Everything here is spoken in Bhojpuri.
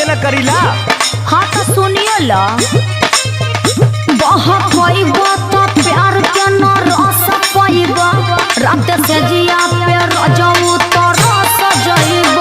न करीला। हाँ तो सुनिए ला बहुत होइबा तो प्यार के न रस पाइबा रात से जिया पे रजऊ तो रस जइबा।